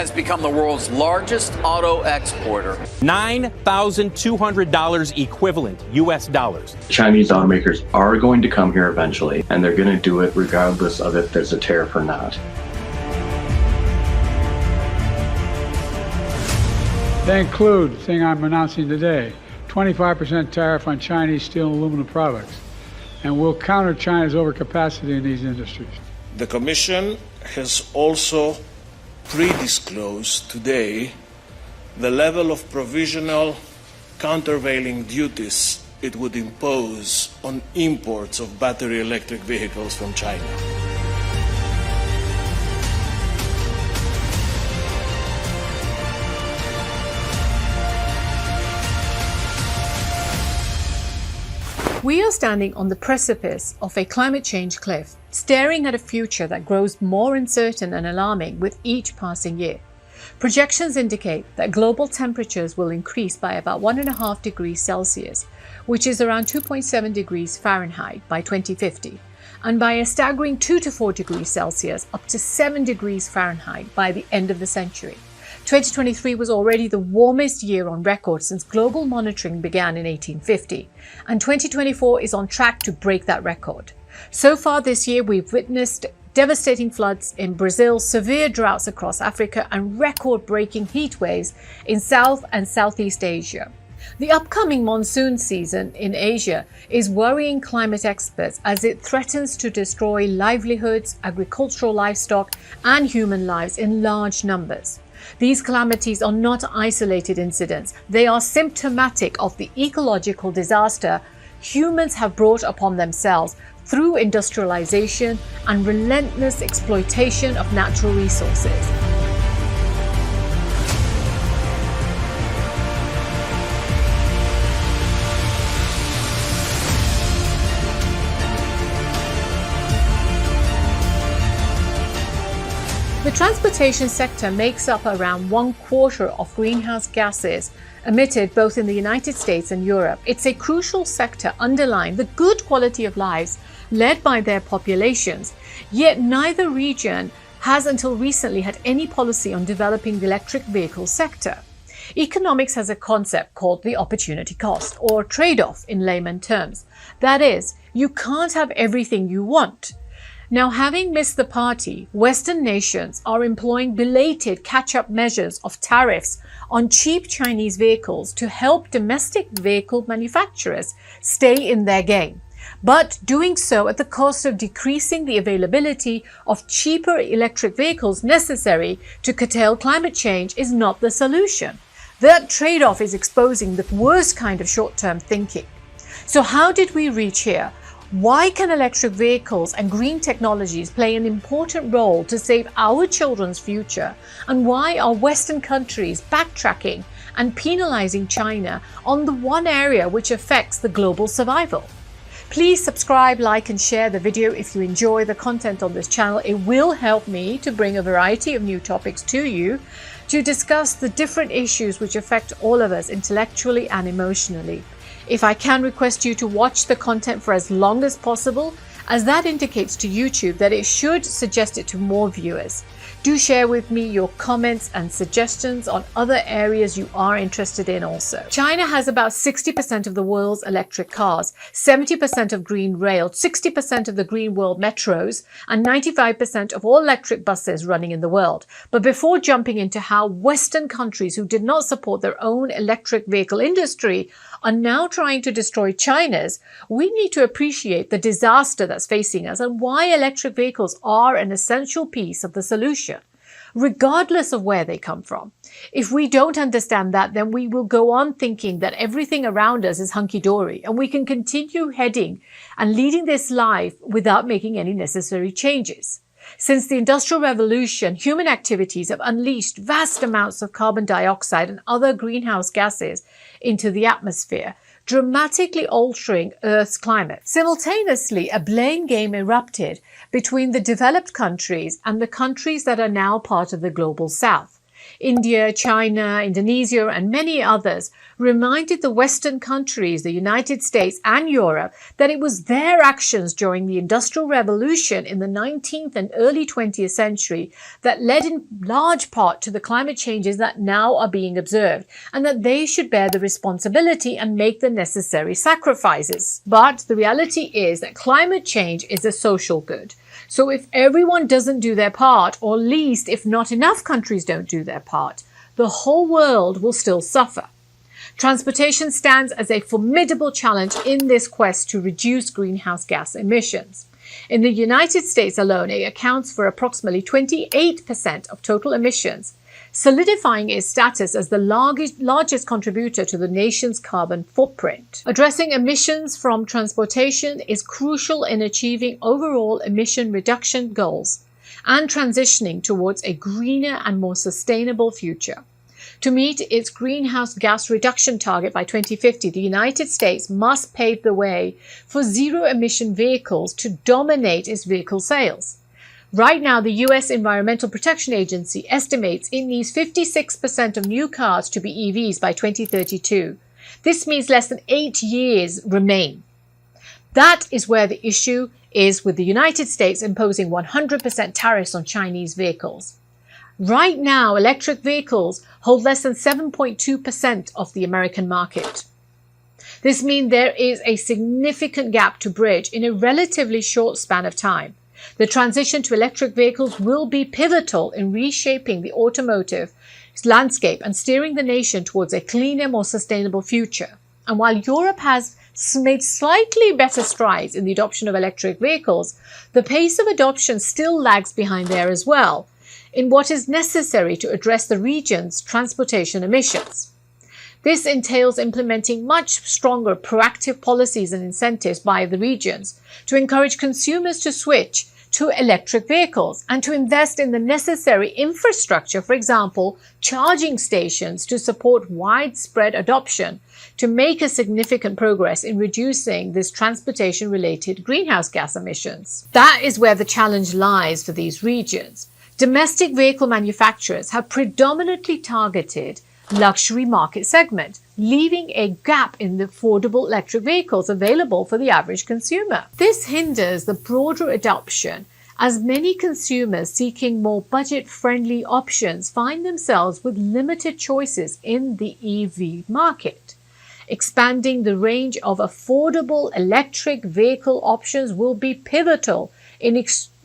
has become the world's largest auto exporter. $9,200 equivalent US dollars. Chinese automakers are going to come here eventually, and they're going to do it regardless of if there's a tariff or not. They include the thing I'm announcing today, 25% tariff on Chinese steel and aluminum products, and will counter China's overcapacity in these industries. The Commission has also pre-disclosed today the level of provisional countervailing duties it would impose on imports of battery electric vehicles from China. We are standing on the precipice of a climate change cliff, staring at a future that grows more uncertain and alarming with each passing year. Projections indicate that global temperatures will increase by about 1.5 degrees Celsius, which is around 2.7 degrees Fahrenheit by 2050, and by a staggering 2 to 4 degrees Celsius up to 7 degrees Fahrenheit by the end of the century. 2023 was already the warmest year on record since global monitoring began in 1850, and 2024 is on track to break that record. So far this year, we've witnessed devastating floods in Brazil, severe droughts across Africa, and record-breaking heat waves in South and Southeast Asia. The upcoming monsoon season in Asia is worrying climate experts as it threatens to destroy livelihoods, agricultural livestock, and human lives in large numbers. These calamities are not isolated incidents. They are symptomatic of the ecological disaster humans have brought upon themselves through industrialization and relentless exploitation of natural resources. The transportation sector makes up around 1/4 of greenhouse gases emitted both in the United States and Europe. It's a crucial sector underlying the good quality of lives led by their populations, yet neither region has until recently had any policy on developing the electric vehicle sector. Economics has a concept called the opportunity cost, or trade-off in layman terms. That is, you can't have everything you want. Now, having missed the party, Western nations are employing belated catch-up measures of tariffs on cheap Chinese vehicles to help domestic vehicle manufacturers stay in their game, but doing so at the cost of decreasing the availability of cheaper electric vehicles necessary to curtail climate change is not the solution. That trade-off is exposing the worst kind of short-term thinking. So how did we reach here? Why can electric vehicles and green technologies play an important role to save our children's future? And why are Western countries backtracking and penalizing China on the one area which affects the global survival? Please subscribe, like, and share the video if you enjoy the content on this channel. It will help me to bring a variety of new topics to you to discuss the different issues which affect all of us intellectually and emotionally. If I can request you to watch the content for as long as possible, as that indicates to YouTube that it should suggest it to more viewers. Do share with me your comments and suggestions on other areas you are interested in also. China has about 60% of the world's electric cars, 70% of green rail, 60% of the green world metros, and 95% of all electric buses running in the world. But before jumping into how Western countries who did not support their own electric vehicle industry are now trying to destroy China's, we need to appreciate the disaster that's facing us and why electric vehicles are an essential piece of the solution, regardless of where they come from. If we don't understand that, then we will go on thinking that everything around us is hunky-dory and we can continue heading and leading this life without making any necessary changes. Since the Industrial Revolution, human activities have unleashed vast amounts of carbon dioxide and other greenhouse gases into the atmosphere, dramatically altering Earth's climate. Simultaneously, a blame game erupted between the developed countries and the countries that are now part of the global South. India, China, Indonesia, and many others, reminded the Western countries, the United States and Europe, that it was their actions during the Industrial Revolution in the 19th and early 20th century that led in large part to the climate changes that now are being observed, and that they should bear the responsibility and make the necessary sacrifices. But the reality is that climate change is a social good. So if everyone doesn't do their part, or at least if not enough countries don't do their part, the whole world will still suffer. Transportation stands as a formidable challenge in this quest to reduce greenhouse gas emissions. In the United States alone, it accounts for approximately 28% of total emissions, solidifying its status as the largest contributor to the nation's carbon footprint. Addressing emissions from transportation is crucial in achieving overall emission reduction goals and transitioning towards a greener and more sustainable future. To meet its greenhouse gas reduction target by 2050, the United States must pave the way for zero-emission vehicles to dominate its vehicle sales. Right now, the U.S. Environmental Protection Agency estimates it needs 56% of new cars to be EVs by 2032. This means less than 8 years remain. That is where the issue is with the United States imposing 100% tariffs on Chinese vehicles. Right now, electric vehicles hold less than 7.2% of the American market. This means there is a significant gap to bridge in a relatively short span of time. The transition to electric vehicles will be pivotal in reshaping the automotive landscape and steering the nation towards a cleaner, more sustainable future. And while Europe has made slightly better strides in the adoption of electric vehicles, the pace of adoption still lags behind there as well, in what is necessary to address the region's transportation emissions. This entails implementing much stronger proactive policies and incentives by the regions to encourage consumers to switch to electric vehicles and to invest in the necessary infrastructure, for example, charging stations to support widespread adoption to make a significant progress in reducing this transportation-related greenhouse gas emissions. That is where the challenge lies for these regions. Domestic vehicle manufacturers have predominantly targeted luxury market segment, leaving a gap in the affordable electric vehicles available for the average consumer. This hinders the broader adoption, as many consumers seeking more budget-friendly options find themselves with limited choices in the EV market. Expanding the range of affordable electric vehicle options will be pivotal in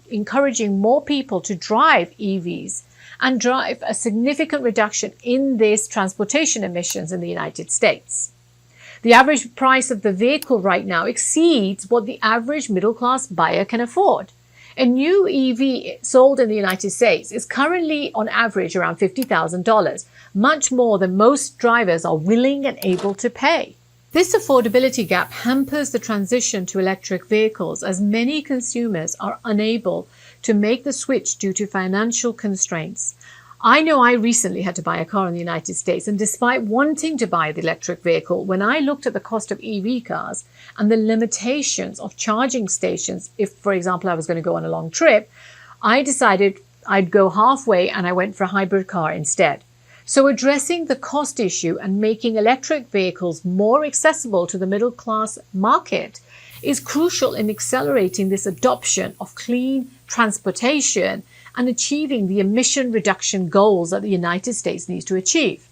encouraging more people to drive EVs and drive a significant reduction in these transportation emissions in the United States. The average price of the vehicle right now exceeds what the average middle-class buyer can afford. A new EV sold in the United States is currently on average around $50,000, much more than most drivers are willing and able to pay. This affordability gap hampers the transition to electric vehicles, as many consumers are unable to make the switch due to financial constraints. I know I recently had to buy a car in the United States, and despite wanting to buy the electric vehicle, when I looked at the cost of EV cars and the limitations of charging stations, if, for example, I was going to go on a long trip, I decided I'd go halfway and I went for a hybrid car instead. So addressing the cost issue and making electric vehicles more accessible to the middle-class market is crucial in accelerating this adoption of clean transportation and achieving the emission reduction goals that the United States needs to achieve.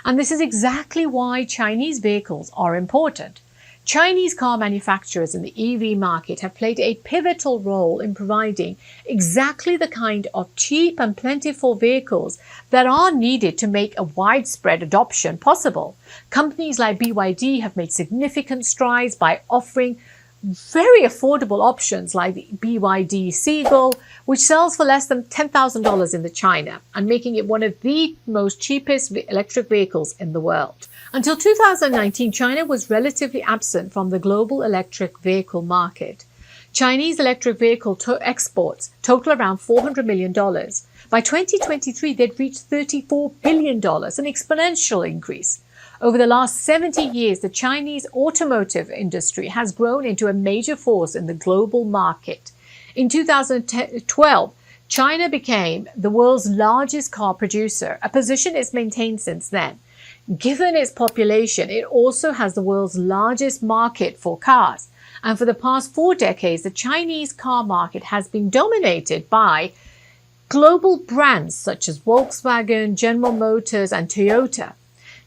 And this is exactly why Chinese vehicles are important. Chinese car manufacturers in the EV market have played a pivotal role in providing exactly the kind of cheap and plentiful vehicles that are needed to make a widespread adoption possible. Companies like BYD have made significant strides by offering very affordable options like the BYD Seagull, which sells for less than $10,000 in China and making it one of the most cheapest electric vehicles in the world. Until 2019, China was relatively absent from the global electric vehicle market. Chinese electric vehicle exports total around $400 million. By 2023, they'd reached $34 billion, an exponential increase. Over the last 70 years, the Chinese automotive industry has grown into a major force in the global market. In 2012, China became the world's largest car producer, a position it's maintained since then. Given its population, it also has the world's largest market for cars. And for the past 4 decades, the Chinese car market has been dominated by global brands such as Volkswagen, General Motors, and Toyota.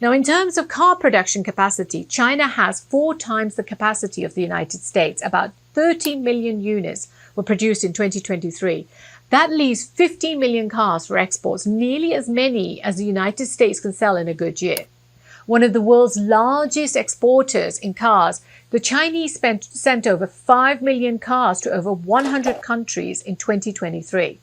Now, in terms of car production capacity, China has 4 times the capacity of the United States. About 30 million units were produced in 2023. That leaves 15 million cars for exports, nearly as many as the United States can sell in a good year. One of the world's largest exporters in cars, the Chinese sent over 5 million cars to over 100 countries in 2023.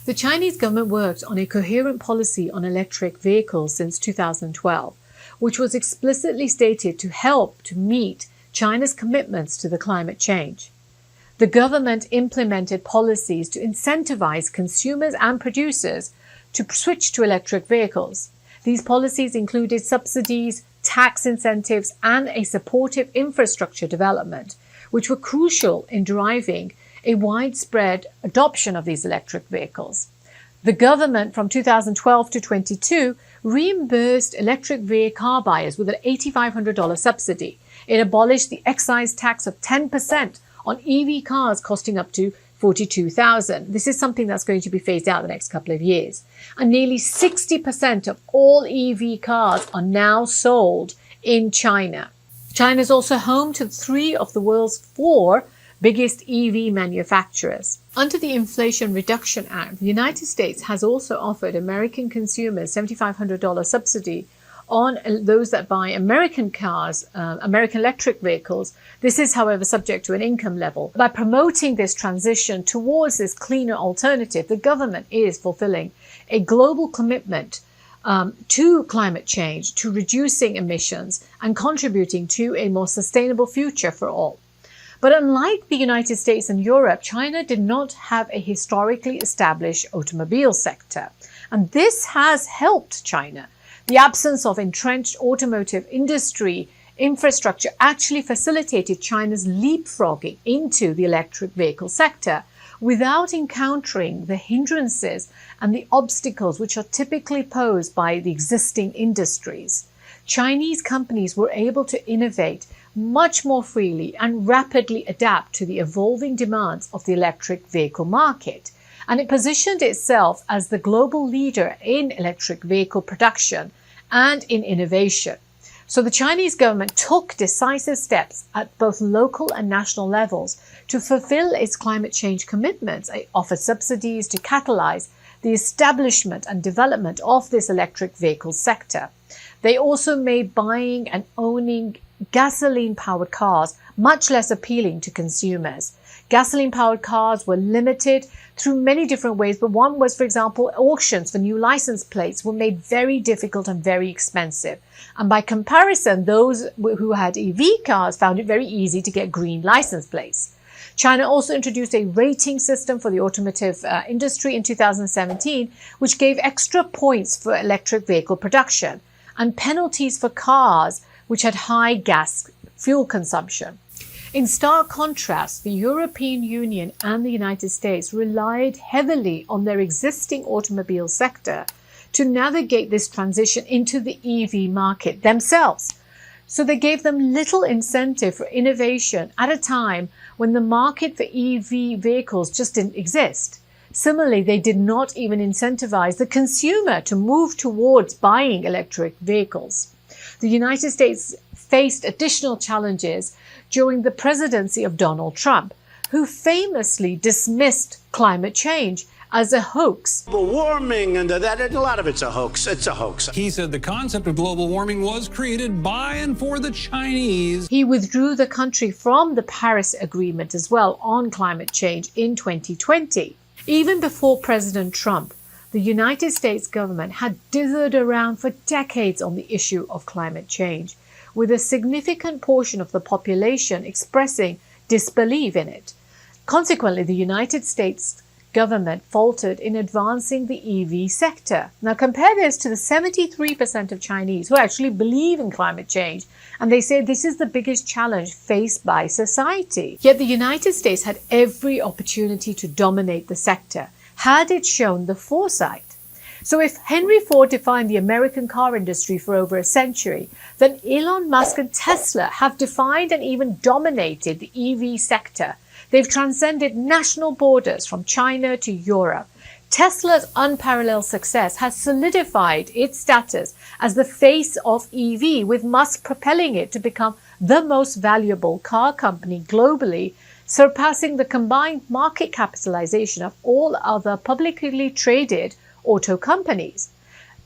The Chinese government worked on a coherent policy on electric vehicles since 2012, which was explicitly stated to help to meet China's commitments to the climate change. The government implemented policies to incentivize consumers and producers to switch to electric vehicles. These policies included subsidies, tax incentives, and a supportive infrastructure development, which were crucial in driving a widespread adoption of these electric vehicles. The government from 2012 to 22 reimbursed electric vehicle car buyers with an $8,500 subsidy. It abolished the excise tax of 10% on EV cars costing up to $42,000. This is something that's going to be phased out in the next couple of years. And nearly 60% of all EV cars are now sold in China. China is also home to 3 of the world's 4 biggest EV manufacturers. Under the Inflation Reduction Act, the United States has also offered American consumers $7,500 subsidy on those that buy American cars, American electric vehicles. This is, however, subject to an income level. By promoting this transition towards this cleaner alternative, the government is fulfilling a global commitment to climate change, to reducing emissions, and contributing to a more sustainable future for all. But unlike the United States and Europe, China did not have a historically established automobile sector. And this has helped China. The absence of entrenched automotive industry infrastructure actually facilitated China's leapfrogging into the electric vehicle sector without encountering the hindrances and the obstacles which are typically posed by the existing industries. Chinese companies were able to innovate much more freely and rapidly adapt to the evolving demands of the electric vehicle market. And it positioned itself as the global leader in electric vehicle production and in innovation. So the Chinese government took decisive steps at both local and national levels to fulfill its climate change commitments. It offered subsidies to catalyze the establishment and development of this electric vehicle sector. They also made buying and owning gasoline-powered cars much less appealing to consumers. Gasoline-powered cars were limited through many different ways, but one was, for example, auctions for new license plates were made very difficult and very expensive. And by comparison, those who had EV cars found it very easy to get green license plates. China also introduced a rating system for the automotive industry in 2017, which gave extra points for electric vehicle production and penalties for cars which had high gas fuel consumption. In stark contrast, the European Union and the United States relied heavily on their existing automobile sector to navigate this transition into the EV market themselves. So they gave them little incentive for innovation at a time when the market for EV vehicles just didn't exist. Similarly, they did not even incentivize the consumer to move towards buying electric vehicles. The United States faced additional challenges during the presidency of Donald Trump, who famously dismissed climate change as a hoax. Global warming and a lot of it's a hoax. It's a hoax. He said the concept of global warming was created by and for the Chinese. He withdrew the country from the Paris Agreement as well on climate change in 2020. Even before President Trump, the United States government had dithered around for decades on the issue of climate change, with a significant portion of the population expressing disbelief in it. Consequently, the United States government faltered in advancing the EV sector. Now compare this to the 73% of Chinese who actually believe in climate change, and they say this is the biggest challenge faced by society. Yet the United States had every opportunity to dominate the sector. had it shown the foresight. So if Henry Ford defined the American car industry for over a century, then Elon Musk and Tesla have defined and even dominated the EV sector. They've transcended national borders from China to Europe. Tesla's unparalleled success has solidified its status as the face of EV, with Musk propelling it to become the most valuable car company globally, surpassing the combined market capitalization of all other publicly traded auto companies.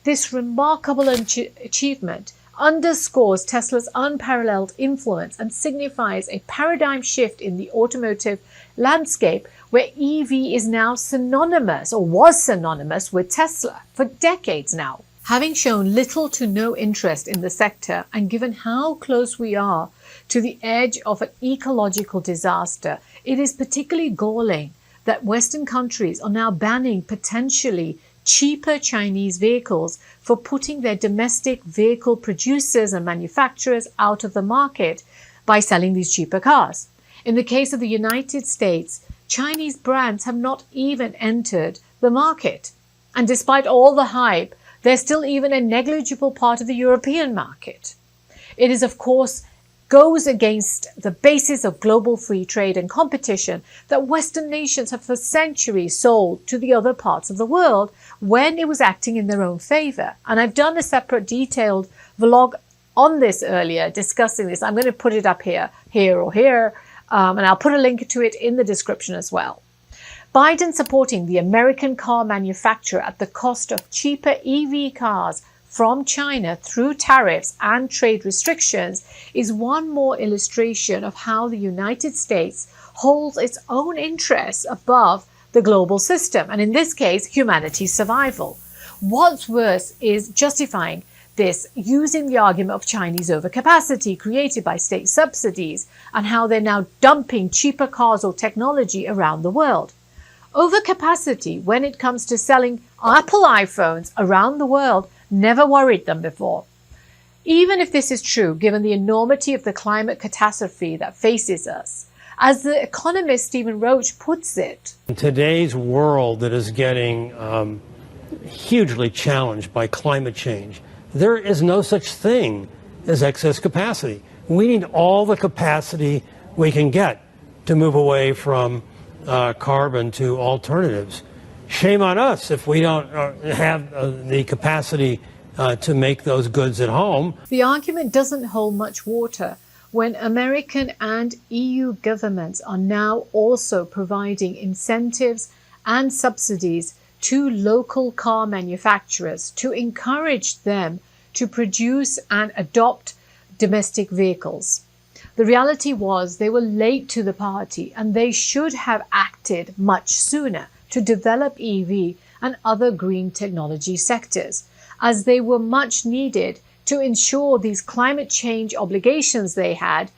This remarkable achievement underscores Tesla's unparalleled influence and signifies a paradigm shift in the automotive landscape, where EV is now synonymous, or was synonymous, with Tesla for decades now. Having shown little to no interest in the sector, and given how close we are to the edge of an ecological disaster, it is particularly galling that Western countries are now banning potentially cheaper Chinese vehicles for putting their domestic vehicle producers and manufacturers out of the market by selling these cheaper cars. In the case of the United States, Chinese brands have not even entered the market. And despite all the hype, they're still even a negligible part of the European market. It is, of course, goes against the basis of global free trade and competition that Western nations have for centuries sold to the other parts of the world when it was acting in their own favor. And I've done a separate detailed vlog on this earlier discussing this. I'm going to put it up here, and I'll put a link to it in the description as well. Biden supporting the American car manufacturer at the cost of cheaper EV cars from China through tariffs and trade restrictions is one more illustration of how the United States holds its own interests above the global system, and in this case, humanity's survival. What's worse is justifying this using the argument of Chinese overcapacity created by state subsidies and how they're now dumping cheaper cars or technology around the world. Overcapacity when it comes to selling Apple iPhones around the world never worried them before. Even if this is true, given the enormity of the climate catastrophe that faces us, as the economist Stephen Roach puts it, in today's world that is getting hugely challenged by climate change, there is no such thing as excess capacity. We need all the capacity we can get to move away from carbon to alternatives. Shame on us if we don't have the capacity to make those goods at home. The argument doesn't hold much water when American and EU governments are now also providing incentives and subsidies to local car manufacturers to encourage them to produce and adopt domestic vehicles. The reality was they were late to the party, and they should have acted much sooner to develop EV and other green technology sectors, as they were much needed to ensure these climate change obligations they had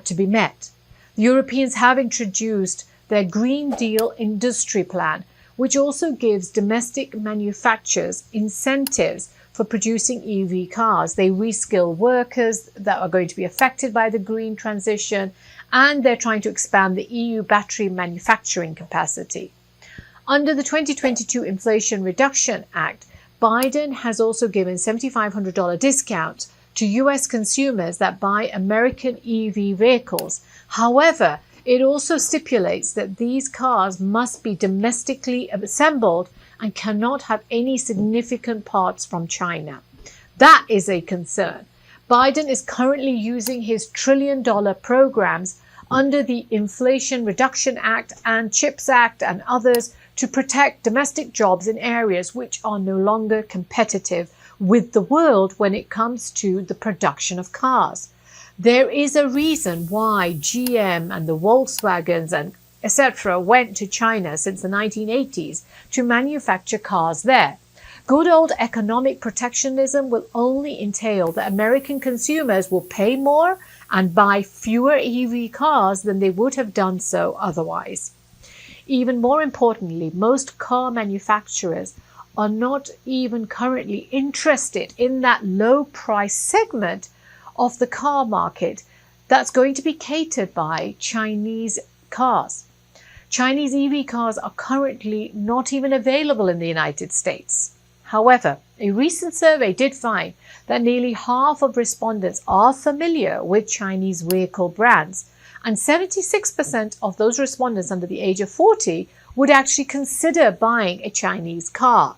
to be met. The Europeans have introduced their Green Deal industry plan, which also gives domestic manufacturers incentives for producing EV cars. They reskill workers that are going to be affected by the green transition, and they're trying to expand the EU battery manufacturing capacity. Under the 2022 Inflation Reduction Act, Biden has also given $7,500 discount to US consumers that buy American EV vehicles. However, it also stipulates that these cars must be domestically assembled and cannot have any significant parts from China. That is a concern. Biden is currently using his $1 trillion programs under the Inflation Reduction Act and CHIPS Act and others to protect domestic jobs in areas which are no longer competitive with the world when it comes to the production of cars. There is a reason why GM and the Volkswagens and etc. went to China since the 1980s to manufacture cars there. Good old economic protectionism will only entail that American consumers will pay more and buy fewer EV cars than they would have done so otherwise. Even more importantly, most car manufacturers are not even currently interested in that low price segment of the car market that's going to be catered by Chinese cars. Chinese EV cars are currently not even available in the United States. However, a recent survey did find that nearly half of respondents are familiar with Chinese vehicle brands, and 76% of those respondents under the age of 40 would actually consider buying a Chinese car.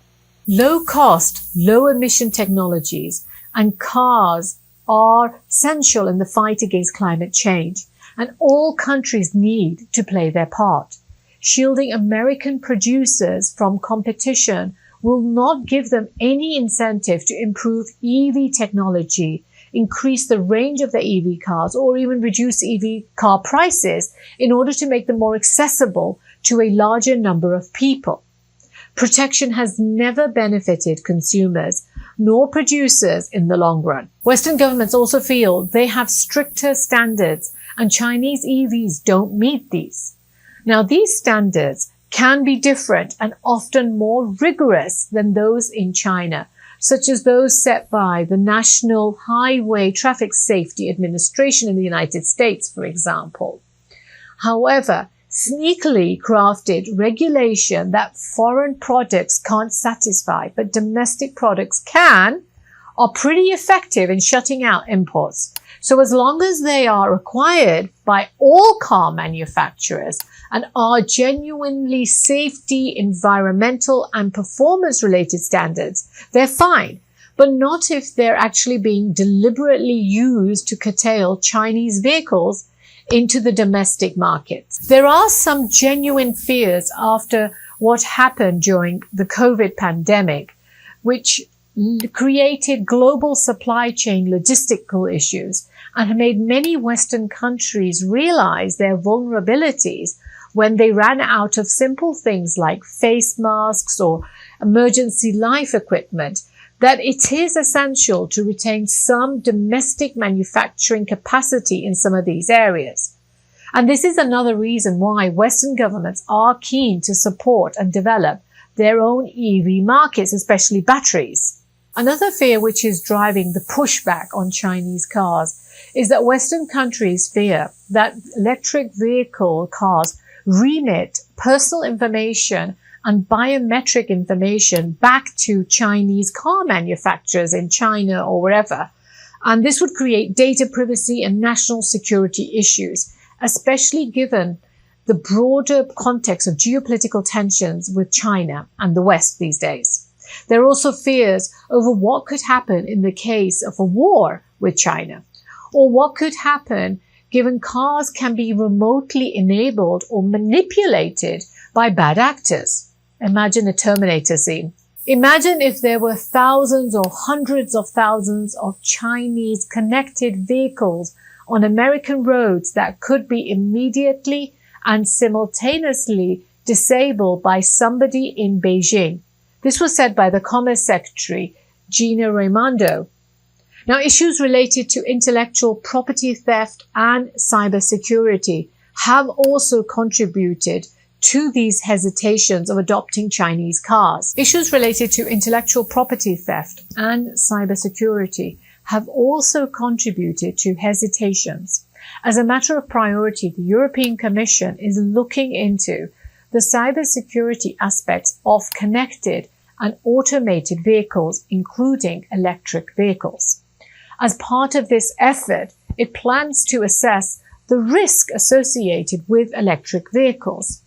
Low cost, low emission technologies and cars are essential in the fight against climate change, and all countries need to play their part. Shielding American producers from competition will not give them any incentive to improve EV technology, increase the range of their EV cars, or even reduce EV car prices in order to make them more accessible to a larger number of people. Protection has never benefited consumers nor producers in the long run. Western governments also feel they have stricter standards, and Chinese EVs don't meet these. Now, these standards can be different and often more rigorous than those in China, such as those set by the National Highway Traffic Safety Administration in the United States, for example. However, sneakily crafted regulation that foreign products can't satisfy, but domestic products can, are pretty effective in shutting out imports. So as long as they are required by all car manufacturers and are genuinely safety, environmental, and performance-related standards, they're fine, but not if they're actually being deliberately used to curtail Chinese vehicles into the domestic market. There are some genuine fears after what happened during the COVID pandemic, which created global supply chain logistical issues and made many Western countries realize their vulnerabilities when they ran out of simple things like face masks or emergency life equipment, that it is essential to retain some domestic manufacturing capacity in some of these areas. And this is another reason why Western governments are keen to support and develop their own EV markets, especially batteries. Another fear which is driving the pushback on Chinese cars is that Western countries fear that electric vehicle cars remit personal information and biometric information back to Chinese car manufacturers in China or wherever. And this would create data privacy and national security issues, especially given the broader context of geopolitical tensions with China and the West these days. There are also fears over what could happen in the case of a war with China, or what could happen given cars can be remotely enabled or manipulated by bad actors. Imagine a Terminator scene. Imagine if there were thousands or hundreds of thousands of Chinese connected vehicles on American roads that could be immediately and simultaneously disabled by somebody in Beijing. This was said by the Commerce Secretary, Gina Raimondo. Now, issues related to intellectual property theft and cybersecurity have also contributed to these hesitations of adopting Chinese cars. Issues related to intellectual property theft and cybersecurity have also contributed to hesitations. As a matter of priority, the European Commission is looking into the cybersecurity aspects of connected and automated vehicles, including electric vehicles. As part of this effort, it plans to assess the risk associated with electric vehicles.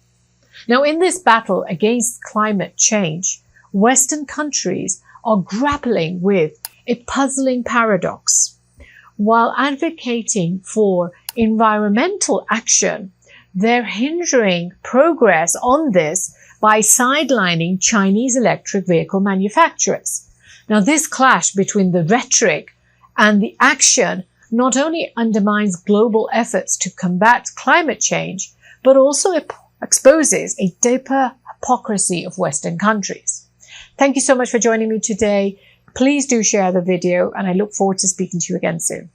Now, in this battle against climate change, Western countries are grappling with a puzzling paradox. While advocating for environmental action, they're hindering progress on this by sidelining Chinese electric vehicle manufacturers. Now, this clash between the rhetoric and the action not only undermines global efforts to combat climate change, but also exposes a deeper hypocrisy of Western countries. Thank you so much for joining me today. Please do share the video, and I look forward to speaking to you again soon.